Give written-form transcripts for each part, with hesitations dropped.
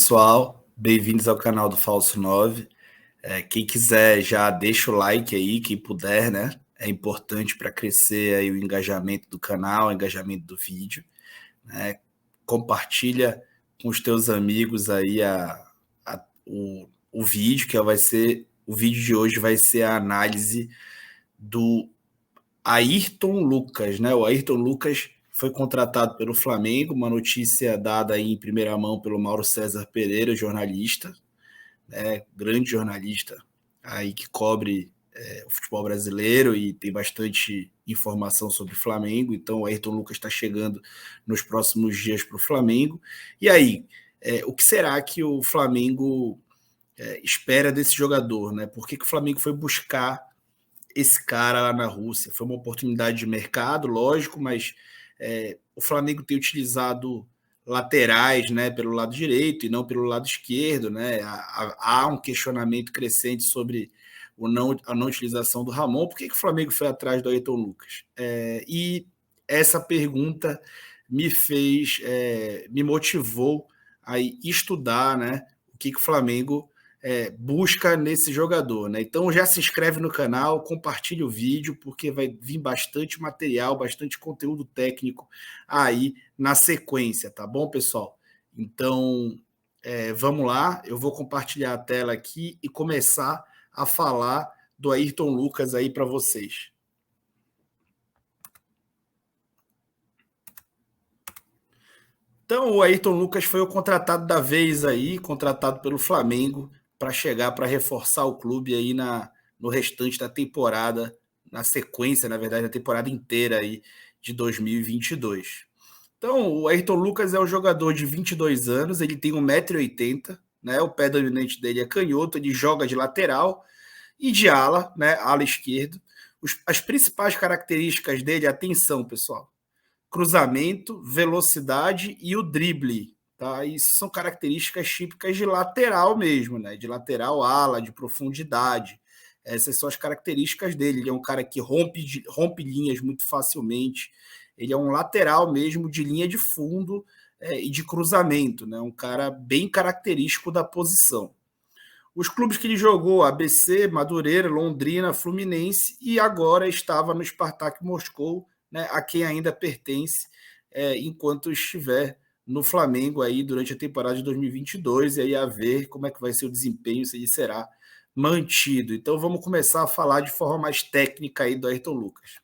pessoal, bem-vindos ao canal do Falso 9. Quem quiser já deixa o like aí, quem puder, né? É importante para crescer aí o engajamento do canal, o engajamento do vídeo, né? Compartilha com os teus amigos aí o vídeo, o vídeo de hoje vai ser a análise do Ayrton Lucas, né? O Ayrton Lucas foi contratado pelo Flamengo, uma notícia dada aí em primeira mão pelo Mauro César Pereira, jornalista, né? Grande jornalista aí que cobre o futebol brasileiro e tem bastante informação sobre o Flamengo. Então o Ayrton Lucas está chegando nos próximos dias para o Flamengo. E aí, o que será que o Flamengo espera desse jogador, né? Por que o Flamengo foi buscar esse cara lá na Rússia? Foi uma oportunidade de mercado, lógico, mas o Flamengo tem utilizado laterais, né, pelo lado direito e não pelo lado esquerdo, né? Há um questionamento crescente sobre a não utilização do Ramon. Por que o Flamengo foi atrás do Ayrton Lucas? E essa pergunta me motivou a estudar, né, o que o Flamengo busca nesse jogador, né? Então já se inscreve no canal, compartilha o vídeo, porque vai vir bastante material, bastante conteúdo técnico aí na sequência, tá bom, pessoal? Então vamos lá, eu vou compartilhar a tela aqui e começar a falar do Ayrton Lucas aí para vocês. Então o Ayrton Lucas foi o contratado da vez aí, contratado pelo Flamengo, para chegar para reforçar o clube aí no restante da temporada, na sequência, na verdade, da temporada inteira aí de 2022. Então, o Ayrton Lucas é um jogador de 22 anos, ele tem 1,80 m, né? O pé dominante dele é canhoto, ele joga de lateral e de ala, né? Ala esquerdo. As principais características dele, atenção, pessoal: cruzamento, velocidade e o drible. Tá? Isso são características típicas de lateral mesmo, né? De lateral ala, de profundidade. Essas são as características dele. Ele é um cara que rompe linhas muito facilmente. Ele é um lateral mesmo de linha de fundo e de cruzamento, né? Um cara bem característico da posição. Os clubes que ele jogou: ABC, Madureira, Londrina, Fluminense, e agora estava no Spartak Moscou, né, a quem ainda pertence enquanto estiver no Flamengo aí durante a temporada de 2022, e aí a ver como é que vai ser o desempenho, se ele será mantido. Então vamos começar a falar de forma mais técnica aí do Ayrton Lucas.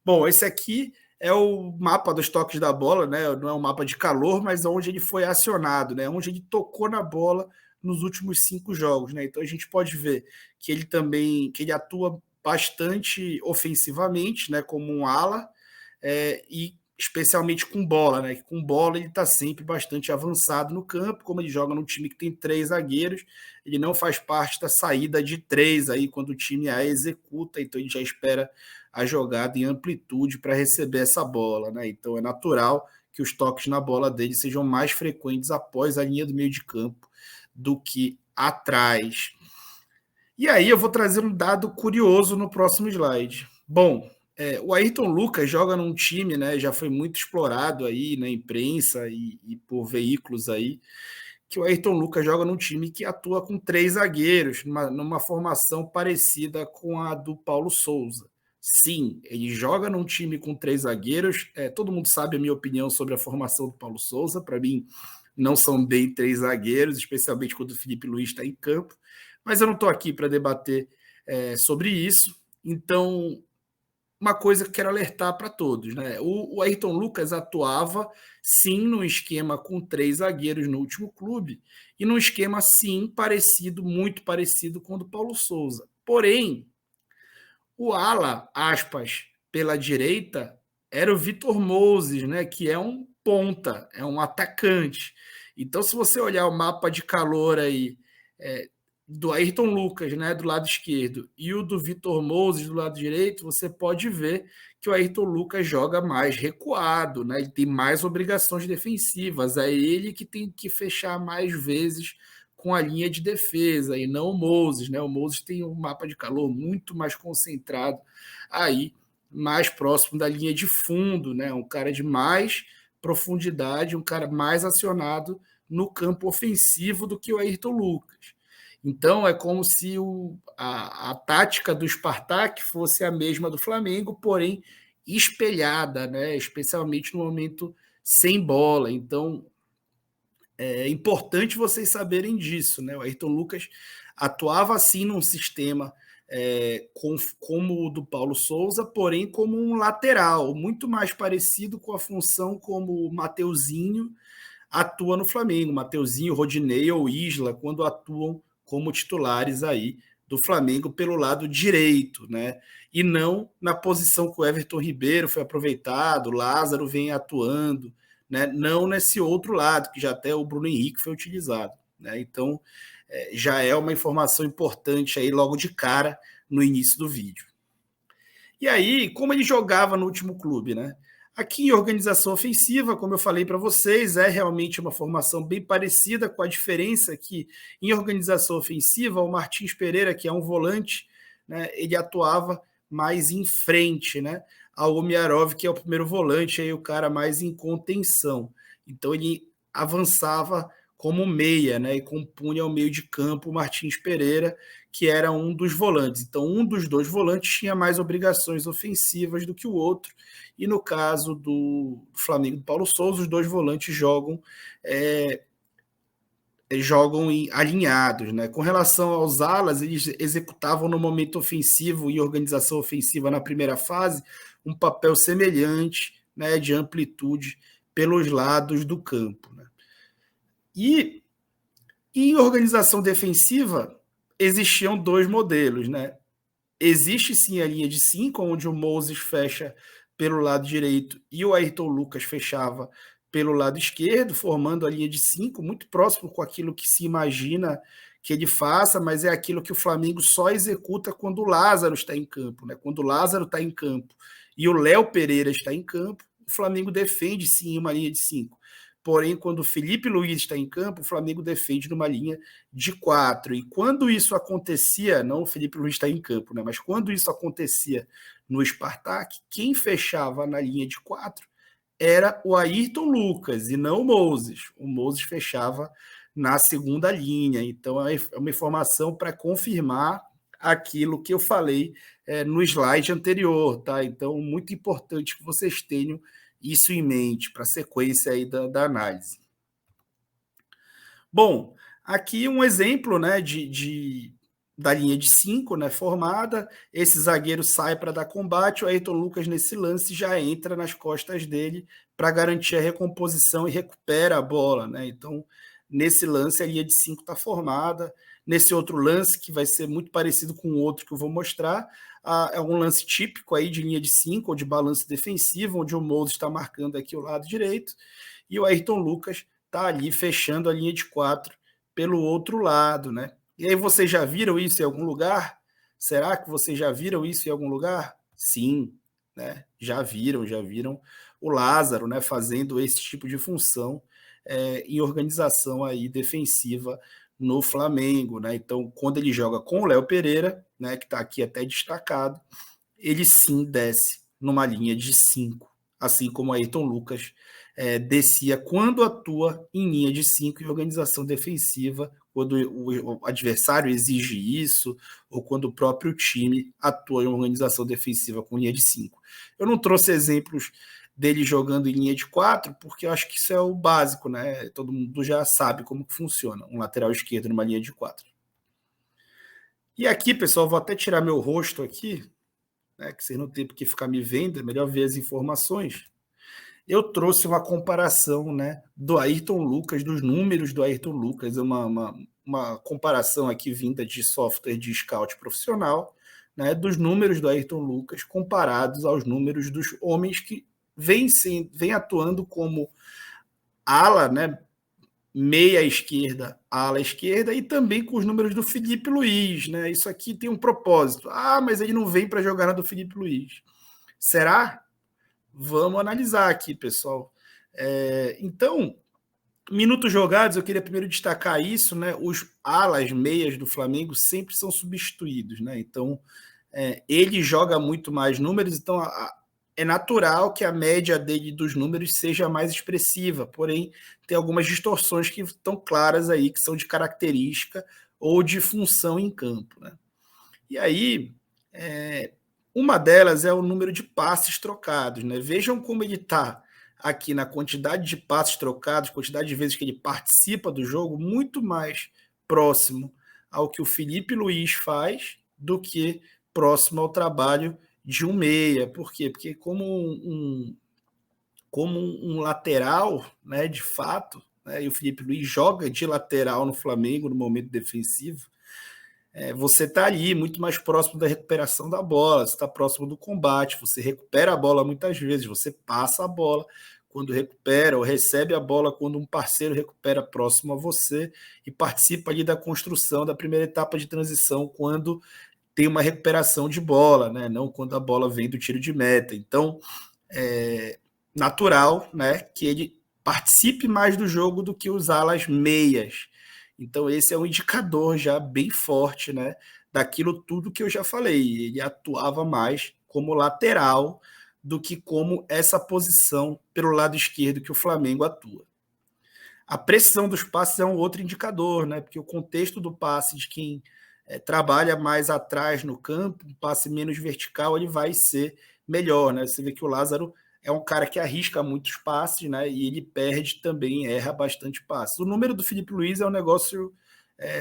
Bom, esse aqui é o mapa dos toques da bola, né? Não é um mapa de calor, mas onde ele foi acionado, né? Onde ele tocou na bola nos últimos 5 jogos, né? Então a gente pode ver que ele atua bastante ofensivamente, né? Como um ala, e especialmente com bola, né? Com bola ele está sempre bastante avançado no campo. Como ele joga num time que tem 3 zagueiros, ele não faz parte da saída de 3 aí quando o time a executa, então ele já espera a jogada em amplitude para receber essa bola, né? Então é natural que os toques na bola dele sejam mais frequentes após a linha do meio de campo do que atrás. E aí eu vou trazer um dado curioso no próximo slide. Bom, o Ayrton Lucas joga num time, né? Já foi muito explorado aí na imprensa e por veículos aí, que o Ayrton Lucas joga num time que atua com 3 zagueiros, numa formação parecida com a do Paulo Souza. Sim, ele joga num time com 3 zagueiros. Todo mundo sabe a minha opinião sobre a formação do Paulo Souza. Para mim, não são bem 3 zagueiros, especialmente quando o Felipe Luiz está em campo. Mas eu não estou aqui para debater sobre isso. Então, uma coisa que quero alertar para todos, né? O Ayrton Lucas atuava, sim, num esquema com 3 zagueiros no último clube, e num esquema, sim, muito parecido com o do Paulo Souza. Porém, o ala, aspas, pela direita, era o Vitor Moses, né? Que é um ponta, é um atacante. Então, se você olhar o mapa de calor aí, do Ayrton Lucas, né, do lado esquerdo, e o do Vitor Moses do lado direito, você pode ver que o Ayrton Lucas joga mais recuado, né? Ele tem mais obrigações defensivas, é ele que tem que fechar mais vezes com a linha de defesa, e não o Moses, né? O Moses tem um mapa de calor muito mais concentrado aí, mais próximo da linha de fundo, né? Um cara de mais profundidade, um cara mais acionado no campo ofensivo do que o Ayrton Lucas. Então, é como se a tática do Spartak fosse a mesma do Flamengo, porém espelhada, né? Especialmente no momento sem bola. Então, é importante vocês saberem disso, né? O Ayrton Lucas atuava assim num sistema como o do Paulo Souza, porém como um lateral, muito mais parecido com a função como o Mateuzinho atua no Flamengo. Mateuzinho, Rodinei ou Isla, quando atuam como titulares aí do Flamengo pelo lado direito, né? E não na posição que o Everton Ribeiro foi aproveitado, Lázaro vem atuando, né? Não nesse outro lado, que já até o Bruno Henrique foi utilizado, né? Então, já é uma informação importante aí logo de cara no início do vídeo. E aí, como ele jogava no último clube, né? Aqui em organização ofensiva, como eu falei para vocês, é realmente uma formação bem parecida, com a diferença que em organização ofensiva, o Martins Pereira, que é um volante, né, ele atuava mais em frente, né, ao Omiarov, que é o primeiro volante, aí o cara mais em contenção. Então ele avançava como meia, né, e compunha o meio de campo o Martins Pereira, que era um dos volantes. Então um dos dois volantes tinha mais obrigações ofensivas do que o outro. E no caso do Flamengo do Paulo Souza, os dois volantes jogam alinhados, né? Com relação aos alas, eles executavam no momento ofensivo e organização ofensiva na primeira fase um papel semelhante, né, de amplitude pelos lados do campo, né? E em organização defensiva existiam dois modelos, né? Existe sim a linha de 5, onde o Moses fecha pelo lado direito e o Ayrton Lucas fechava pelo lado esquerdo, formando a linha de 5, muito próximo com aquilo que se imagina que ele faça, mas é aquilo que o Flamengo só executa quando o Lázaro está em campo, né? Quando o Lázaro está em campo e o Léo Pereira está em campo, o Flamengo defende sim uma linha de 5. Porém, quando o Felipe Luiz está em campo, o Flamengo defende numa linha de 4. E quando isso acontecia, não o Felipe Luiz está em campo, né? Mas quando isso acontecia no Spartak, quem fechava na linha de 4 era o Ayrton Lucas e não o Moses. O Moses fechava na segunda linha. Então, é uma informação para confirmar aquilo que eu falei no slide anterior, tá? Então, muito importante que vocês tenham isso em mente para a sequência aí da análise. Bom, aqui um exemplo, né, da linha de 5, né, formada. Esse zagueiro sai para dar combate, o Ayrton Lucas nesse lance já entra nas costas dele para garantir a recomposição e recupera a bola, né? Então, nesse lance a linha de 5 está formada. Nesse outro lance, que vai ser muito parecido com o outro que eu vou mostrar, é um lance típico aí de linha de 5 ou de balanço defensivo, onde o Moses está marcando aqui o lado direito e o Ayrton Lucas está ali fechando a linha de 4 pelo outro lado, né? E aí vocês já viram isso em algum lugar? Será que vocês já viram isso em algum lugar? Sim, né? Já viram o Lázaro, né, fazendo esse tipo de função em organização aí defensiva no Flamengo, né? Então, quando ele joga com o Léo Pereira, né, que está aqui até destacado, ele sim desce numa linha de 5, assim como o Ayrton Lucas descia quando atua em linha de 5 em organização defensiva, quando o adversário exige isso, ou quando o próprio time atua em organização defensiva com linha de 5. Eu não trouxe exemplos dele jogando em linha de 4, porque eu acho que isso é o básico, né? Todo mundo já sabe como que funciona um lateral esquerdo numa linha de 4. E aqui, pessoal, vou até tirar meu rosto aqui, né, que vocês não tem porque ficar me vendo, é melhor ver as informações. Eu trouxe uma comparação, né, do Ayrton Lucas, dos números do Ayrton Lucas, uma comparação aqui vinda de software de scout profissional, né, dos números do Ayrton Lucas comparados aos números dos homens que vêm atuando como ala, né, meia esquerda, ala esquerda, e também com os números do Felipe Luiz, né? Isso aqui tem um propósito. Ah, mas ele não vem para jogar na do Felipe Luiz. Será? Vamos analisar aqui, pessoal. Então, minutos jogados, eu queria primeiro destacar isso, né? Os alas meias do Flamengo sempre são substituídos, né? Então, ele joga muito mais números, então é natural que a média dele dos números seja mais expressiva, porém tem algumas distorções que estão claras aí, que são de característica ou de função em campo, né? E aí, uma delas é o número de passes trocados, né? Vejam como ele está aqui na quantidade de passes trocados, quantidade de vezes que ele participa do jogo, muito mais próximo ao que o Felipe Luiz faz do que próximo ao trabalho de um meia. Por quê? Porque como um lateral, né, de fato, né, e o Felipe Luiz joga de lateral no Flamengo no momento defensivo, você está ali muito mais próximo da recuperação da bola, você está próximo do combate, você recupera a bola muitas vezes, você passa a bola quando recupera, ou recebe a bola quando um parceiro recupera próximo a você e participa ali da construção da primeira etapa de transição quando tem uma recuperação de bola, né? Não quando a bola vem do tiro de meta. Então, é natural, né, que ele participe mais do jogo do que os alas meias. Então, esse é um indicador já bem forte, né, daquilo tudo que eu já falei. Ele atuava mais como lateral do que como essa posição pelo lado esquerdo que o Flamengo atua. A precisão dos passes é um outro indicador, né, porque o contexto do passe de quem trabalha mais atrás no campo, um passe menos vertical, ele vai ser melhor, né? Você vê que o Lázaro é um cara que arrisca muitos passes, né? E ele perde também, erra bastante passes. O número do Felipe Luiz é um negócio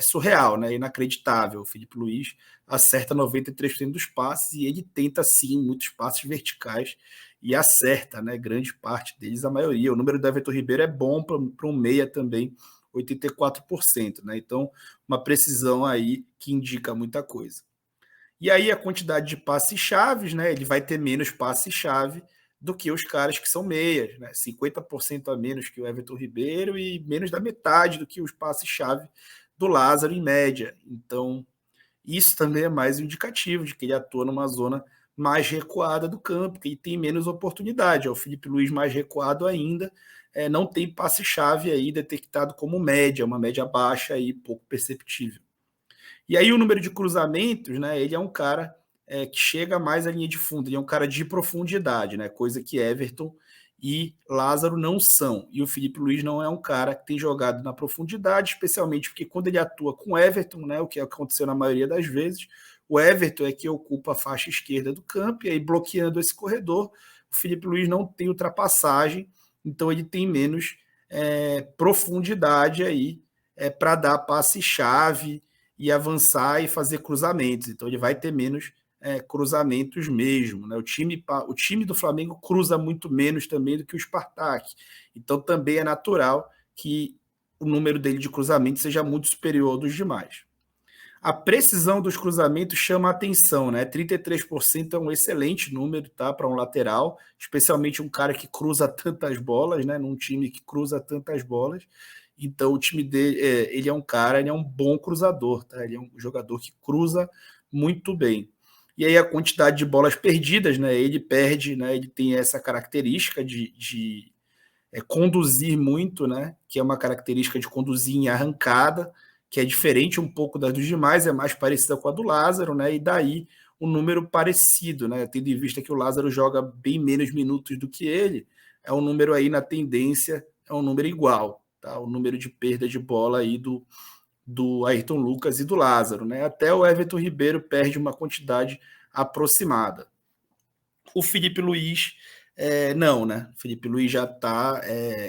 surreal, né? Inacreditável. O Felipe Luiz acerta 93% dos passes e ele tenta, sim, muitos passes verticais e acerta, né? Grande parte deles, a maioria. O número do Everton Ribeiro é bom para um meia também, 84%, né? Então, uma precisão aí que indica muita coisa. E aí a quantidade de passes chaves, né? Ele vai ter menos passes chave do que os caras que são meias, né? 50% a menos que o Everton Ribeiro e menos da metade do que os passes chave do Lázaro em média. Então, isso também é mais um indicativo de que ele atua numa zona mais recuada do campo, que ele tem menos oportunidade. O Felipe Luiz mais recuado ainda, não tem passe-chave aí detectado como média, uma média baixa aí, pouco perceptível. E aí o número de cruzamentos, né? Ele é um cara que chega mais à linha de fundo, ele é um cara de profundidade, né? Coisa que Everton e Lázaro não são. E o Felipe Luiz não é um cara que tem jogado na profundidade, especialmente porque quando ele atua com Everton, né? O que aconteceu na maioria das vezes, o Everton é que ocupa a faixa esquerda do campo, e aí bloqueando esse corredor, o Felipe Luiz não tem ultrapassagem, então ele tem menos profundidade aí para dar passe-chave e avançar e fazer cruzamentos. Então ele vai ter menos cruzamentos mesmo, né? O time do Flamengo cruza muito menos também do que o Spartak. Então também é natural que o número dele de cruzamentos seja muito superior ao dos demais. A precisão dos cruzamentos chama a atenção, né? 33% é um excelente número, tá, para um lateral, especialmente um cara que cruza tantas bolas, né? Num time que cruza tantas bolas. Então o time dele, ele é um cara, ele é um bom cruzador, tá? Ele é um jogador que cruza muito bem. E aí a quantidade de bolas perdidas, né? Ele perde, né? Ele tem essa característica de conduzir muito, né? Que é uma característica de conduzir em arrancada, que é diferente um pouco das dos demais, é mais parecida com a do Lázaro, né? E daí um número parecido, né? Tendo em vista que o Lázaro joga bem menos minutos do que ele, é um número aí na tendência, é um número igual, tá? O número de perda de bola aí do Ayrton Lucas e do Lázaro, né? Até o Everton Ribeiro perde uma quantidade aproximada. O Felipe Luiz não, né? O Felipe Luiz já tá.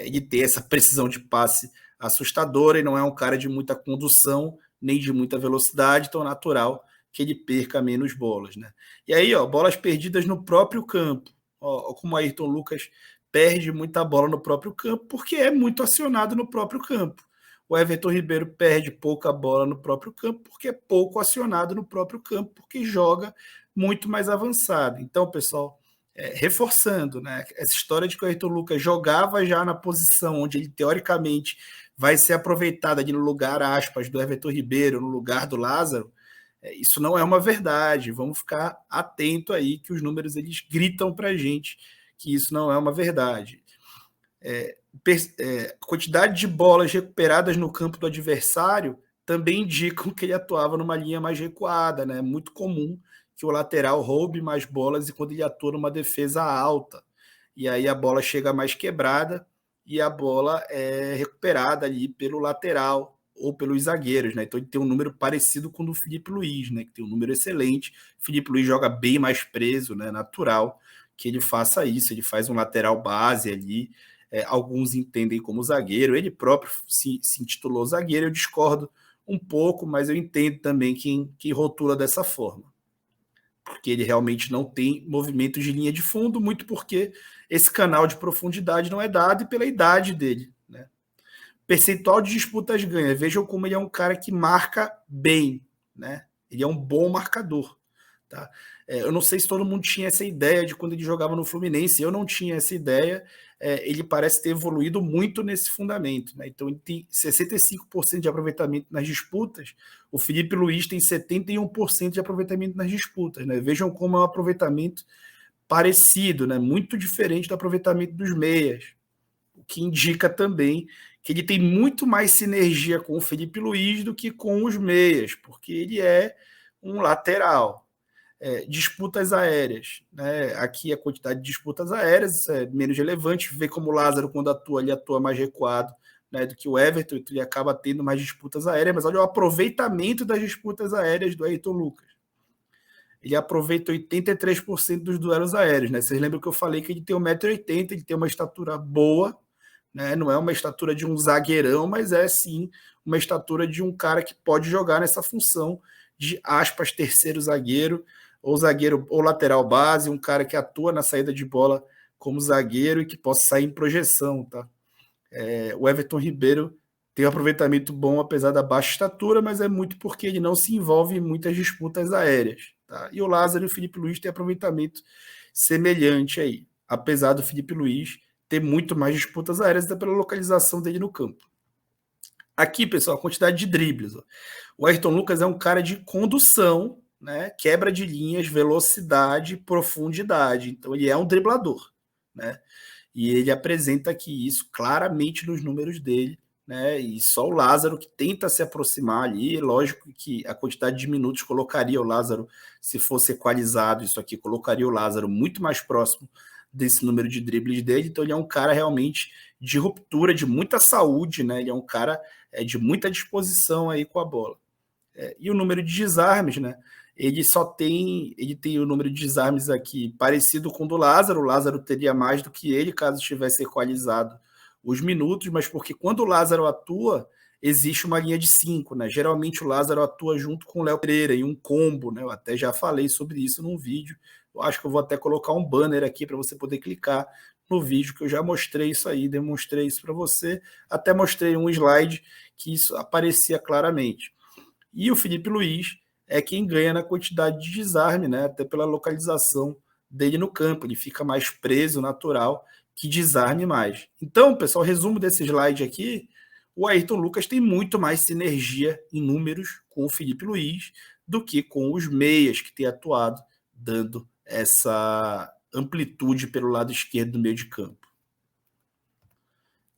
Ele tem essa precisão de passe assustadora e não é um cara de muita condução, nem de muita velocidade, então é natural que ele perca menos bolas, né? E aí, ó, bolas perdidas no próprio campo. Ó, como o Ayrton Lucas perde muita bola no próprio campo, porque é muito acionado no próprio campo. O Everton Ribeiro perde pouca bola no próprio campo, porque é pouco acionado no próprio campo, porque joga muito mais avançado. Então, pessoal, reforçando, né? Essa história de que o Ayrton Lucas jogava já na posição onde ele, teoricamente, vai ser aproveitado ali no lugar, aspas, do Everton Ribeiro, no lugar do Lázaro, isso não é uma verdade. Vamos ficar atento aí que os números eles gritam para a gente que isso não é uma verdade. Quantidade de bolas recuperadas no campo do adversário também indicam que ele atuava numa linha mais recuada, né? É muito comum que o lateral roube mais bolas e quando ele atua numa defesa alta. E aí a bola chega mais quebrada e a bola é recuperada ali pelo lateral ou pelos zagueiros, né? Então ele tem um número parecido com o do Filipe Luís, né? Que tem um número excelente. O Filipe Luís joga bem mais preso, né? Natural que ele faça isso. Ele faz um lateral base ali. Alguns entendem como zagueiro. Ele próprio se intitulou zagueiro. Eu discordo um pouco, mas eu entendo também quem rotula dessa forma. Porque ele realmente não tem movimentos de linha de fundo, muito porque esse canal de profundidade não é dado e pela idade dele, né? Percentual de disputas ganha. Vejam como ele é um cara que marca bem, né? Ele é um bom marcador, tá? Eu não sei se todo mundo tinha essa ideia de quando ele jogava no Fluminense. Eu não tinha essa ideia. Ele parece ter evoluído muito nesse fundamento, né? Então ele tem 65% de aproveitamento nas disputas. O Filipe Luís tem 71% de aproveitamento nas disputas, né? Vejam como é um aproveitamento parecido, né? Muito diferente do aproveitamento dos meias, o que indica também que ele tem muito mais sinergia com o Filipe Luís do que com os meias, porque ele é um lateral. Disputas aéreas, né? Aqui a quantidade de disputas aéreas é menos relevante. Vê como o Lázaro, quando atua, ele atua mais recuado, né, do que o Everton, então ele acaba tendo mais disputas aéreas, mas olha o aproveitamento das disputas aéreas do Ayrton Lucas. Ele aproveita 83% dos duelos aéreos, né? Vocês lembram que eu falei que ele tem 1,80 m, ele tem uma estatura boa, né? Não é uma estatura de um zagueirão, mas é sim uma estatura de um cara que pode jogar nessa função de aspas terceiro zagueiro ou lateral base, um cara que atua na saída de bola como zagueiro e que possa sair em projeção, tá? O Everton Ribeiro tem um aproveitamento bom, apesar da baixa estatura, mas é muito porque ele não se envolve em muitas disputas aéreas, tá? E o Lázaro e o Filipe Luís têm aproveitamento semelhante aí, apesar do Filipe Luís ter muito mais disputas aéreas até pela localização dele no campo. Aqui, pessoal, a quantidade de dribles. Ó. O Ayrton Lucas é um cara de condução, né? Quebra de linhas, velocidade, profundidade. Então, ele é um driblador, né? E ele apresenta aqui isso claramente nos números dele, né? E só o Lázaro que tenta se aproximar ali. Lógico que a quantidade de minutos colocaria o Lázaro, se fosse equalizado, isso aqui colocaria o Lázaro muito mais próximo desse número de dribles dele. Então ele é um cara realmente de ruptura, de muita saúde, né? Ele é um cara de muita disposição aí com a bola. E o número de desarmes, né? Ele tem o número de desarmes aqui parecido com o do Lázaro. O Lázaro teria mais do que ele caso tivesse equalizado os minutos, mas porque quando o Lázaro atua, existe uma linha de 5, né? Geralmente o Lázaro atua junto com o Léo Pereira em um combo, né? Eu até já falei sobre isso num vídeo. Eu acho que eu vou até colocar um banner aqui para você poder clicar no vídeo, que eu já mostrei isso aí, demonstrei isso para você, até mostrei um slide que isso aparecia claramente. E o Filipe Luís é quem ganha na quantidade de desarme, né? Até pela localização dele no campo. Ele fica mais preso, natural, que desarme mais. Então, pessoal, resumo desse slide aqui, o Ayrton Lucas tem muito mais sinergia em números com o Filipe Luís do que com os meias que tem atuado, dando essa amplitude pelo lado esquerdo do meio de campo.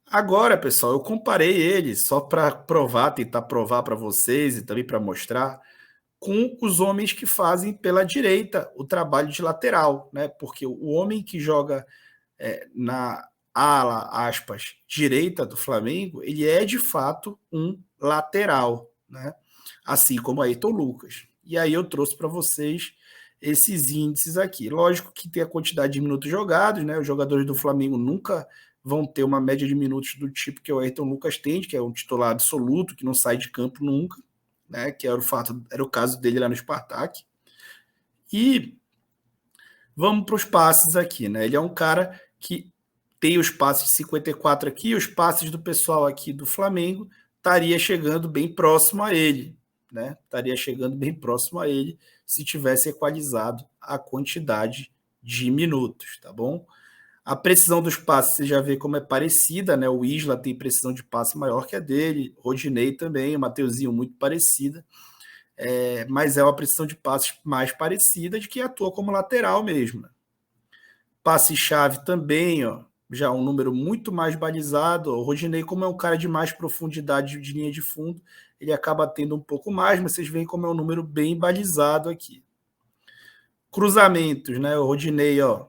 Agora, pessoal, eu comparei eles só para provar, tentar provar para vocês e também para mostrar com os homens que fazem pela direita o trabalho de lateral, né? Porque o homem que joga na ala, aspas, direita do Flamengo, ele é de fato um lateral, né? Assim como Ayrton Lucas. E aí eu trouxe para vocês esses índices aqui. Lógico que tem a quantidade de minutos jogados, né? Os jogadores do Flamengo nunca vão ter uma média de minutos do tipo que o Ayrton Lucas tem, que é um titular absoluto, que não sai de campo nunca, né? Que era o caso dele lá no Spartak. E vamos para os passes aqui, né? Ele é um cara que tem os passes de 54 aqui, os passes do pessoal aqui do Flamengo estaria chegando bem próximo a ele, né? Estaria chegando bem próximo a ele se tivesse equalizado a quantidade de minutos, tá bom? A precisão dos passes, você já vê como é parecida, né? O Isla tem precisão de passe maior que a dele, Rodinei também, o Mateuzinho muito parecida, mas é uma precisão de passes mais parecida de quem atua como lateral mesmo. Né? Passe-chave também, ó, já um número muito mais balizado. O Rodinei, como é um cara de mais profundidade de linha de fundo, ele acaba tendo um pouco mais, mas vocês veem como é um número bem balizado aqui. Cruzamentos, né? O Rodinei, ó,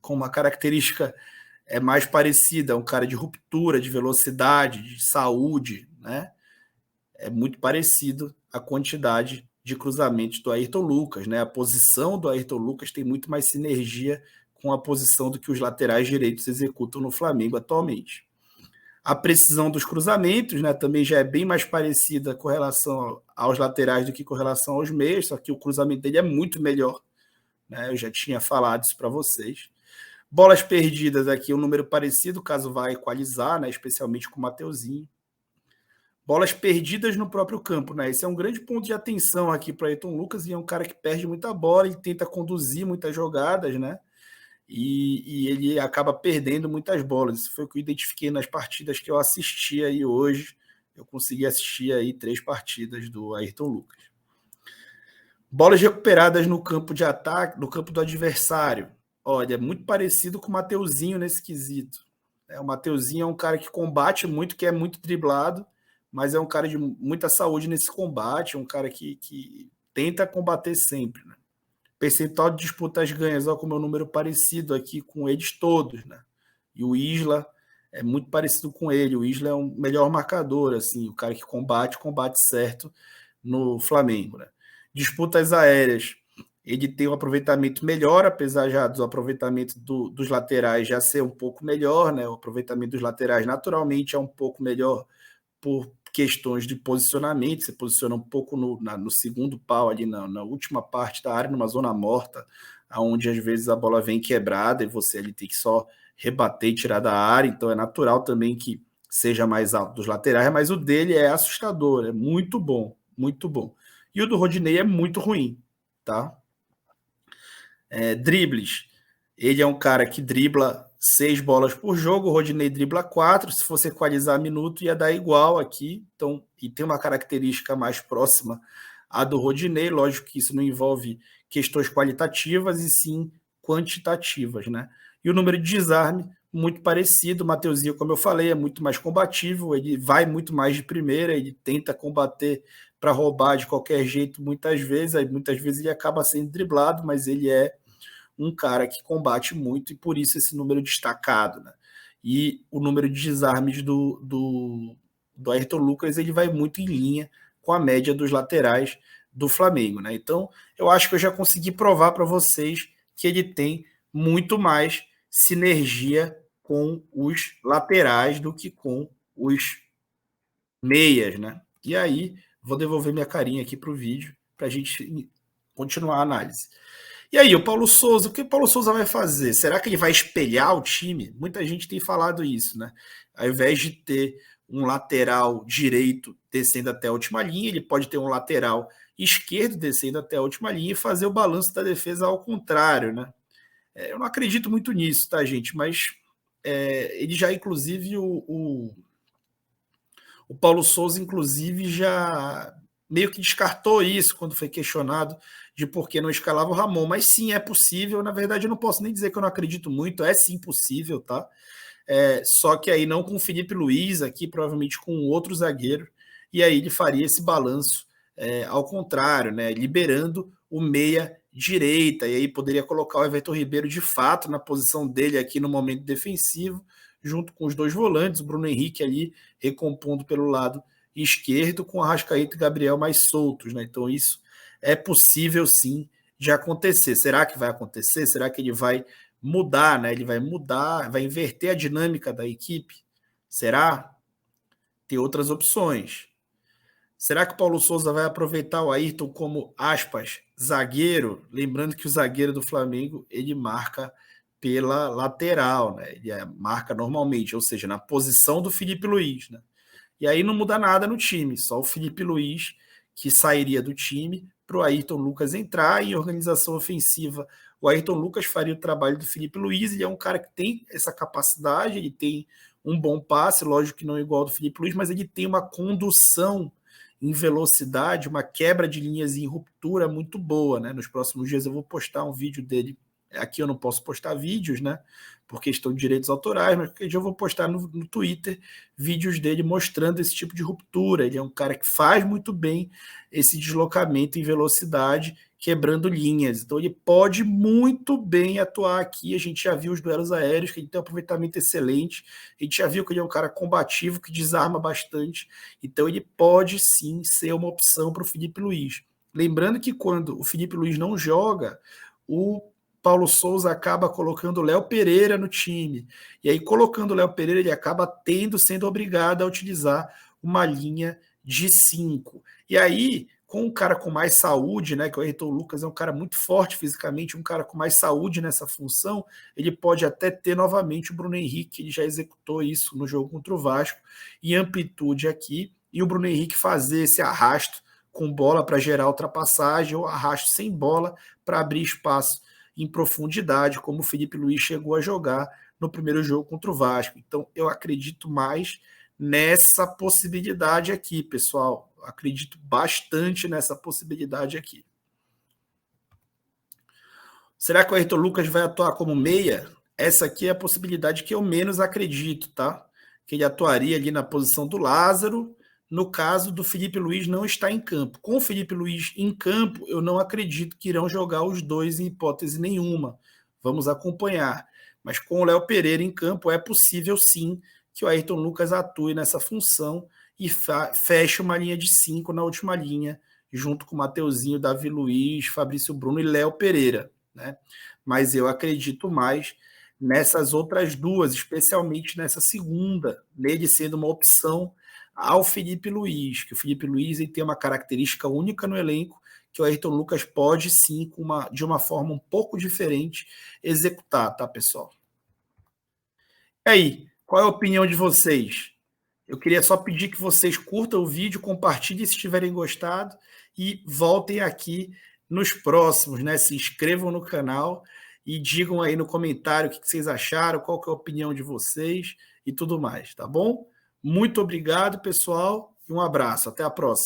com uma característica mais parecida, um cara de ruptura, de velocidade, de saúde, né? É muito parecido a quantidade de cruzamentos do Ayrton Lucas, né? A posição do Ayrton Lucas tem muito mais sinergia com a posição do que os laterais direitos executam no Flamengo atualmente. A precisão dos cruzamentos, né, também já é bem mais parecida com relação aos laterais do que com relação aos meios, só que o cruzamento dele é muito melhor, né? Eu já tinha falado isso para vocês. Bolas perdidas aqui, um número parecido, caso vá equalizar, né, especialmente com o Mateuzinho. Bolas perdidas no próprio campo, né? Esse é um grande ponto de atenção aqui para Ayrton Lucas, e é um cara que perde muita bola, ele tenta conduzir muitas jogadas, né? E ele acaba perdendo muitas bolas. Isso foi o que eu identifiquei nas partidas que eu assisti aí hoje. Eu consegui assistir aí 3 partidas do Ayrton Lucas. Bolas recuperadas no campo de ataque, no campo do adversário. Olha, é muito parecido com o Mateuzinho nesse quesito. O Mateuzinho é um cara que combate muito, que é muito driblado, mas é um cara de muita saúde nesse combate, um cara que tenta combater sempre, né? Percentual de disputas ganhas, ó, com o meu número parecido aqui com eles todos, né? E o Isla é muito parecido com ele. O Isla é um melhor marcador, assim, o cara que combate certo no Flamengo, né? Disputas aéreas, ele tem um aproveitamento melhor, apesar já do aproveitamento dos laterais já ser um pouco melhor, né? O aproveitamento dos laterais naturalmente é um pouco melhor por questões de posicionamento, se posiciona um pouco no segundo pau, ali na última parte da área, numa zona morta, onde às vezes a bola vem quebrada e você ali tem que só rebater e tirar da área, então é natural também que seja mais alto dos laterais, mas o dele é assustador, é muito bom, muito bom. E o do Rodinei é muito ruim, tá? Dribles, ele é um cara que dribla 6 bolas por jogo, o Rodinei dribla 4, se fosse equalizar minuto ia dar igual aqui, então, e tem uma característica mais próxima à do Rodinei, lógico que isso não envolve questões qualitativas e sim quantitativas, né? E o número de desarme, muito parecido, o Mateuzinho, como eu falei, é muito mais combativo, ele vai muito mais de primeira, ele tenta combater para roubar de qualquer jeito muitas vezes, aí muitas vezes ele acaba sendo driblado, mas ele é um cara que combate muito e por isso esse número destacado, né? E o número de desarmes do Ayrton Lucas, ele vai muito em linha com a média dos laterais do Flamengo, né? Então, eu acho que eu já consegui provar para vocês que ele tem muito mais sinergia com os laterais do que com os meias, né? E aí, vou devolver minha carinha aqui para o vídeo para a gente continuar a análise. E aí, o Paulo Souza, o que o Paulo Souza vai fazer? Será que ele vai espelhar o time? Muita gente tem falado isso, né? Ao invés de ter um lateral direito descendo até a última linha, ele pode ter um lateral esquerdo descendo até a última linha e fazer o balanço da defesa ao contrário, né? Eu não acredito muito nisso, tá, gente? Mas ele já, inclusive, o Paulo Souza, inclusive, já meio que descartou isso quando foi questionado de por que não escalava o Ramon. Mas sim, é possível. Na verdade, eu não posso nem dizer que eu não acredito muito. É sim possível, tá? Só que aí não com o Felipe Luiz aqui, provavelmente com outro zagueiro. E aí ele faria esse balanço ao contrário, né? Liberando o meia direita. E aí poderia colocar o Everton Ribeiro de fato na posição dele aqui no momento defensivo, junto com os 2 volantes, o Bruno Henrique ali recompondo pelo lado esquerdo, com o Arrascaeta e Gabriel mais soltos, né? Então isso é possível sim de acontecer. Será que vai acontecer? Será que ele vai mudar, né? Ele vai mudar, vai inverter a dinâmica da equipe? Será? Tem outras opções. Será que o Paulo Souza vai aproveitar o Ayrton como, aspas, zagueiro? Lembrando que o zagueiro do Flamengo, ele marca pela lateral, né? Ele marca normalmente, ou seja, na posição do Felipe Luiz, né? E aí não muda nada no time, só o Felipe Luiz que sairia do time para o Ayrton Lucas entrar em organização ofensiva. O Ayrton Lucas faria o trabalho do Felipe Luiz, ele é um cara que tem essa capacidade, ele tem um bom passe, lógico que não é igual ao do Felipe Luiz, mas ele tem uma condução em velocidade, uma quebra de linhas em ruptura muito boa, né? Nos próximos dias eu vou postar um vídeo dele. Aqui eu não posso postar vídeos, né? Por questão de direitos autorais, mas porque eu vou postar no Twitter vídeos dele mostrando esse tipo de ruptura. Ele é um cara que faz muito bem esse deslocamento em velocidade, quebrando linhas. Então ele pode muito bem atuar aqui. A gente já viu os duelos aéreos, que ele tem um aproveitamento excelente. A gente já viu que ele é um cara combativo, que desarma bastante. Então ele pode sim ser uma opção para o Felipe Luiz. Lembrando que quando o Felipe Luiz não joga, o Paulo Souza acaba colocando o Léo Pereira no time. E aí, colocando o Léo Pereira, ele acaba sendo obrigado a utilizar uma linha de 5. E aí, com um cara com mais saúde, né, que o Ayrton Lucas é um cara muito forte fisicamente, um cara com mais saúde nessa função, ele pode até ter novamente o Bruno Henrique, ele já executou isso no jogo contra o Vasco, em amplitude aqui, e o Bruno Henrique fazer esse arrasto com bola para gerar ultrapassagem, ou arrasto sem bola para abrir espaço em profundidade, como o Felipe Luiz chegou a jogar no primeiro jogo contra o Vasco. Então, eu acredito mais nessa possibilidade aqui, pessoal. Acredito bastante nessa possibilidade aqui. Será que o Ayrton Lucas vai atuar como meia? Essa aqui é a possibilidade que eu menos acredito, tá? Que ele atuaria ali na posição do Lázaro, no caso do Felipe Luiz não estar em campo. Com o Felipe Luiz em campo, eu não acredito que irão jogar os dois em hipótese nenhuma. Vamos acompanhar. Mas com o Léo Pereira em campo, é possível sim que o Ayrton Lucas atue nessa função e feche uma linha de 5 na última linha, junto com o Mateuzinho, Davi Luiz, Fabrício Bruno e Léo Pereira, né? Mas eu acredito mais nessas outras duas, especialmente nessa segunda, nele sendo uma opção ao Felipe Luiz, que o Felipe Luiz ele tem uma característica única no elenco, que o Ayrton Lucas pode sim, de uma forma um pouco diferente, executar, tá, pessoal? E aí, qual é a opinião de vocês? Eu queria só pedir que vocês curtam o vídeo, compartilhem se tiverem gostado e voltem aqui nos próximos, né? Se inscrevam no canal e digam aí no comentário o que vocês acharam, qual que é a opinião de vocês e tudo mais, tá bom? Muito obrigado, pessoal, e um abraço. Até a próxima.